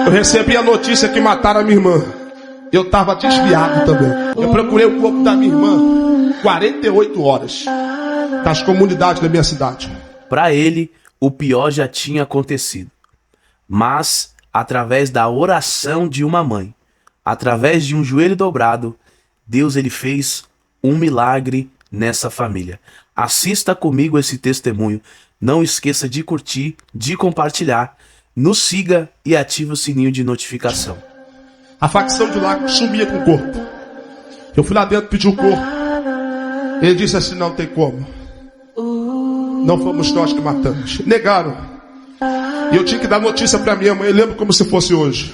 Eu recebi a notícia que mataram a minha irmã. Eu estava desviado também. Eu procurei o corpo da minha irmã 48 horas das comunidades da minha cidade. Para ele, o pior já tinha acontecido. Mas, através da oração de uma mãe, através de um joelho dobrado, Deus ele fez um milagre nessa família. Assista comigo esse testemunho. Não esqueça de curtir, de compartilhar. Nos siga e ative o sininho de notificação. A facção de lá sumia com o corpo. Eu fui lá dentro pedir o corpo. Ele disse assim: não tem como. Não fomos nós que matamos. Negaram. E eu tinha que dar notícia para minha mãe. Eu lembro como se fosse hoje.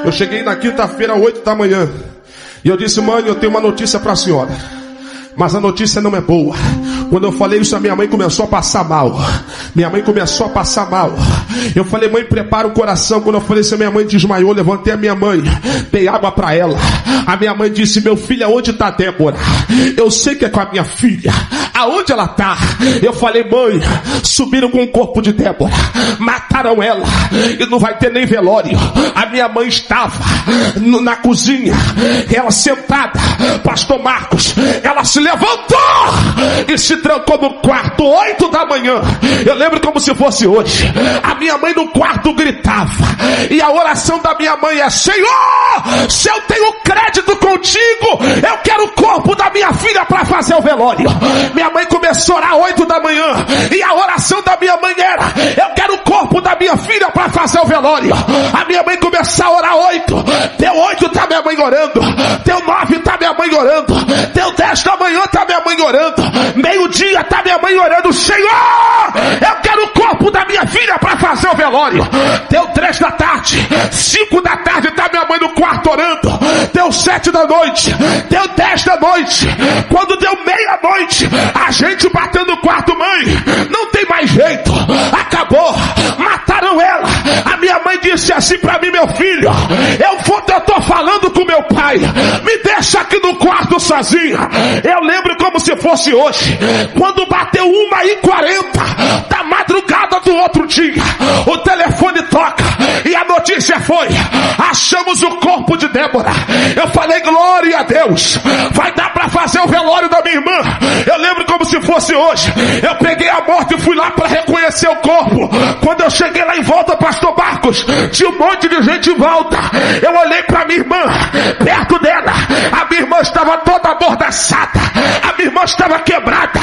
Eu cheguei na quinta-feira, 8 da manhã. E eu disse: mãe, eu tenho uma notícia para a senhora. Mas a notícia não é boa. Quando eu falei isso, a minha mãe começou a passar mal. Minha mãe começou a passar mal. Eu falei: mãe, prepara o coração. Quando eu falei isso, a minha mãe desmaiou. Levantei a minha mãe, dei água para ela. A minha mãe disse: meu filho, aonde está Débora? Eu sei que é com a minha filha. Aonde ela está? Eu falei: mãe, subiram com o corpo de Débora, mataram ela e não vai ter nem velório. A minha mãe estava na cozinha, ela sentada, pastor Marcos, ela se levantou e se trancou no quarto, 8 da manhã. Eu lembro como se fosse hoje. A minha mãe no quarto gritava. E a oração da minha mãe é: Senhor, se eu tenho crédito contigo, eu quero o corpo da minha filha para fazer o velório. Minha mãe começou a orar 8 da manhã. E a oração da minha mãe era: eu quero o corpo da minha filha para fazer o velório. A minha mãe começou a orar 8. Deu 8, tá minha mãe orando. Deu 9, tá minha mãe orando. Deu 10 da manhã, tá minha mãe orando. Meio-dia, tá minha mãe orando: Senhor, eu quero o corpo da minha filha para fazer o velório. Deu 3 da tarde, 5 da tarde, tá minha mãe no quarto orando. Deu 7 da noite, deu 10 da noite. Quando deu meia-noite, a gente bateu no quarto: mãe, não tem mais jeito, acabou, mataram ela. A minha mãe disse assim para mim: meu filho, eu tô falando com meu pai, me deixa aqui no quarto sozinha. Eu lembro como se fosse hoje. Quando bateu 1h40 da madrugada do outro dia, o telefone toca e a notícia foi: achamos o corpo de Débora. Eu falei: glória a Deus, vai dar para fazer o velório da minha irmã. Eu lembro como se fosse hoje. Eu peguei a moto e fui lá para reconhecer o corpo. Quando eu cheguei lá em volta, pastor Marcos, tinha um monte de gente em volta. Eu olhei para minha irmã, perto dela, a minha irmã estava toda amordaçada, a minha irmã estava quebrada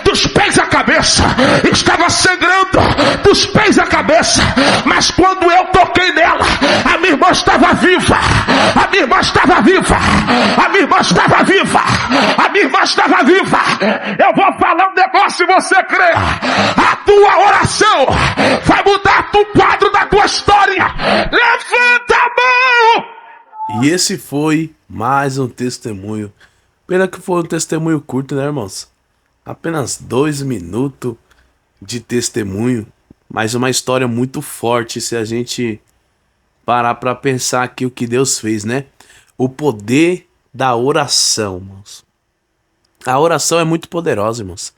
dos pés à cabeça, estava sangrando dos pés à cabeça. Mas quando eu toquei nela, a minha irmã estava viva. A minha irmã estava viva. A minha irmã estava viva. A minha irmã estava viva. Eu vou falar um negócio e você crê. A tua oração vai mudar o quadro da tua história. Levanta a mão! E esse foi mais um testemunho. Pena que foi um testemunho curto, né, irmãos? Apenas 2 minutos de testemunho, mas uma história muito forte se a gente parar para pensar aqui o que Deus fez, né? O poder da oração, irmãos. A oração é muito poderosa, irmãos.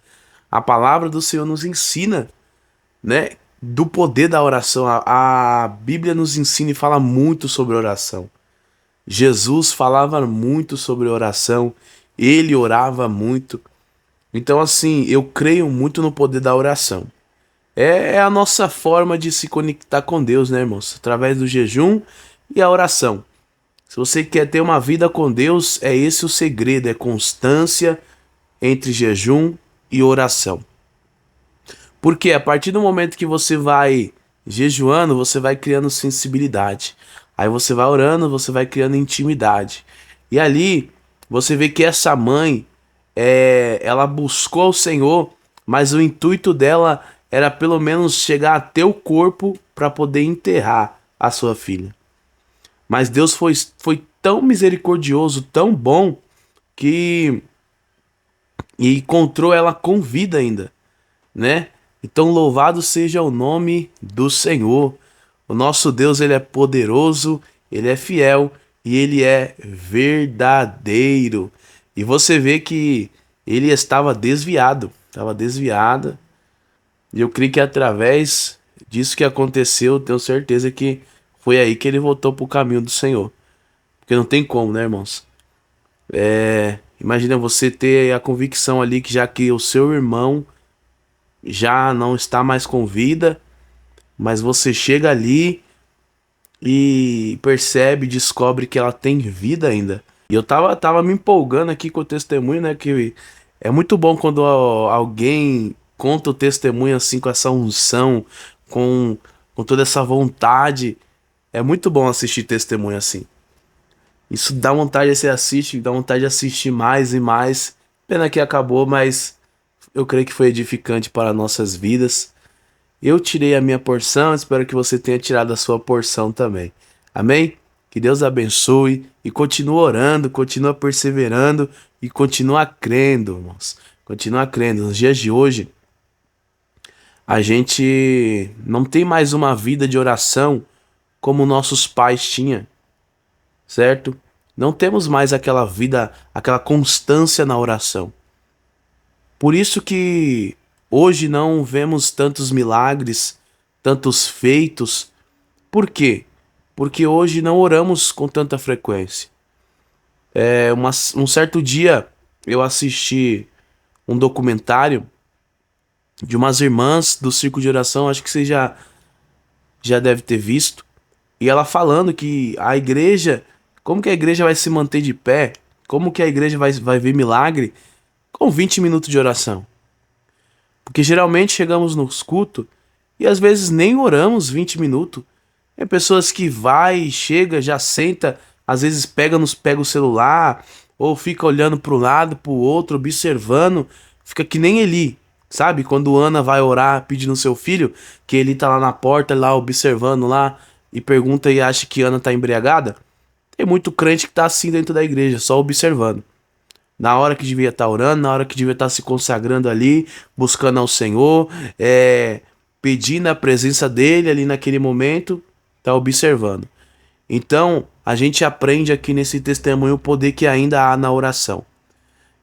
A palavra do Senhor nos ensina, né, do poder da oração. A Bíblia nos ensina e fala muito sobre oração. Jesus falava muito sobre oração, ele orava muito. Então, assim, eu creio muito no poder da oração. É a nossa forma de se conectar com Deus, né, irmãos? Através do jejum e a oração. Se você quer ter uma vida com Deus, é esse o segredo, é constância entre jejum e oração. Porque a partir do momento que você vai jejuando, você vai criando sensibilidade. Aí você vai orando, você vai criando intimidade. E ali, você vê que essa mãe, ela buscou o Senhor, mas o intuito dela era pelo menos chegar até o corpo para poder enterrar a sua filha. Mas Deus foi tão misericordioso, tão bom, que encontrou ela com vida ainda, né? Então louvado seja o nome do Senhor. O nosso Deus, ele é poderoso, ele é fiel e ele é verdadeiro. E você vê que ele estava desviado. E eu creio que através disso que aconteceu, tenho certeza que foi aí que ele voltou pro caminho do Senhor. Porque não tem como, né, irmãos? Imagina você ter a convicção ali que já que o seu irmão já não está mais com vida, mas você chega ali e percebe, descobre que ela tem vida ainda. E eu tava me empolgando aqui com o testemunho, né? Que é muito bom quando alguém conta o testemunho assim, com essa unção, com toda essa vontade. É muito bom assistir testemunho assim. Isso dá vontade, você assiste, dá vontade de assistir mais e mais. Pena que acabou, mas eu creio que foi edificante para nossas vidas. Eu tirei a minha porção, espero que você tenha tirado a sua porção também. Amém? Que Deus abençoe e continue orando, continue perseverando e continue crendo, irmãos. Continua crendo. Nos dias de hoje, a gente não tem mais uma vida de oração como nossos pais tinham, certo? Não temos mais aquela vida, aquela constância na oração. Por isso que hoje não vemos tantos milagres, tantos feitos. Por quê? Porque hoje não oramos com tanta frequência. Um certo dia eu assisti um documentário de umas irmãs do círculo de oração, acho que você já deve ter visto, e ela falando que a igreja, como que a igreja vai se manter de pé, como que a igreja vai ver milagre com 20 minutos de oração. Porque geralmente chegamos nos cultos e às vezes nem oramos 20 minutos. É pessoas que vai, chega, já senta, às vezes pega o celular, ou fica olhando para o lado, para o outro, observando, fica que nem Eli, sabe? Quando Ana vai orar pedindo seu filho, que ele tá lá na porta, lá observando lá, e pergunta e acha que Ana tá embriagada. Tem muito crente que tá assim dentro da igreja, só observando. Na hora que devia estar orando, na hora que devia estar se consagrando ali, buscando ao Senhor, pedindo a presença dele ali naquele momento, tá observando. Então, a gente aprende aqui nesse testemunho o poder que ainda há na oração.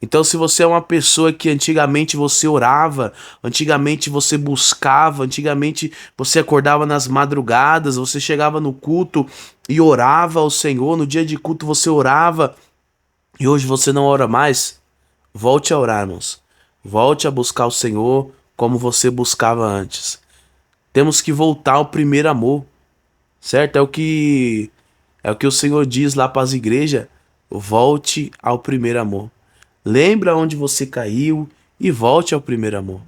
Então, se você é uma pessoa que antigamente você orava, antigamente você buscava, antigamente você acordava nas madrugadas, você chegava no culto e orava ao Senhor, no dia de culto você orava, e hoje você não ora mais, volte a orar, irmãos. Volte a buscar o Senhor como você buscava antes. Temos que voltar ao primeiro amor, certo? É o que o Senhor diz lá para as igrejas. Volte ao primeiro amor. Lembra onde você caiu e volte ao primeiro amor.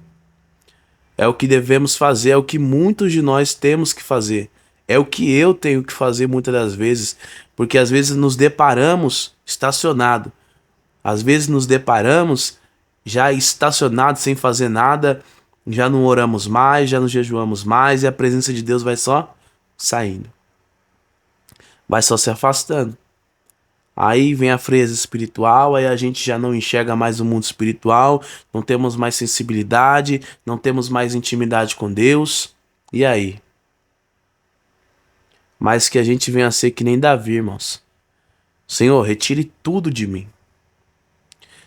É o que devemos fazer, é o que muitos de nós temos que fazer. É o que eu tenho que fazer muitas das vezes, porque às vezes nos deparamos estacionado. Às vezes nos deparamos já estacionado sem fazer nada, já não oramos mais, já não jejuamos mais e a presença de Deus vai só saindo. Vai só se afastando. Aí vem a frieza espiritual, aí a gente já não enxerga mais o mundo espiritual, não temos mais sensibilidade, não temos mais intimidade com Deus. E aí? Mas que a gente venha a ser que nem Davi, irmãos. Senhor, retire tudo de mim.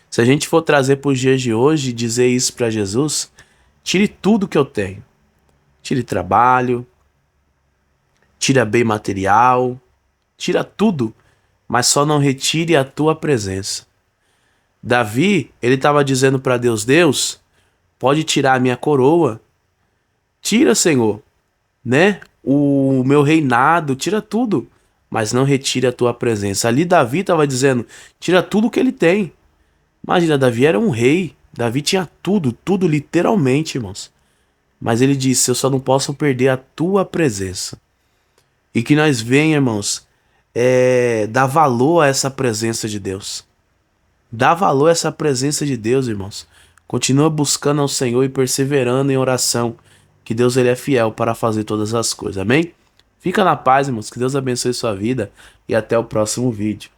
Se a gente for trazer para os dias de hoje e dizer isso para Jesus, tire tudo que eu tenho. Tire trabalho, tira bem material, tira tudo, mas só não retire a tua presença. Davi, ele estava dizendo para Deus, Deus, pode tirar a minha coroa, tira, Senhor, né? O meu reinado, tira tudo, mas não retire a tua presença. Ali Davi estava dizendo, tira tudo que ele tem. Imagina, Davi era um rei, Davi tinha tudo, tudo literalmente, irmãos. Mas ele disse, eu só não posso perder a tua presença. E que nós venhamos, irmãos, dar valor a essa presença de Deus. Dá valor a essa presença de Deus, irmãos. Continua buscando ao Senhor e perseverando em oração, que Deus ele é fiel para fazer todas as coisas, amém? Fica na paz, irmãos, que Deus abençoe sua vida e até o próximo vídeo.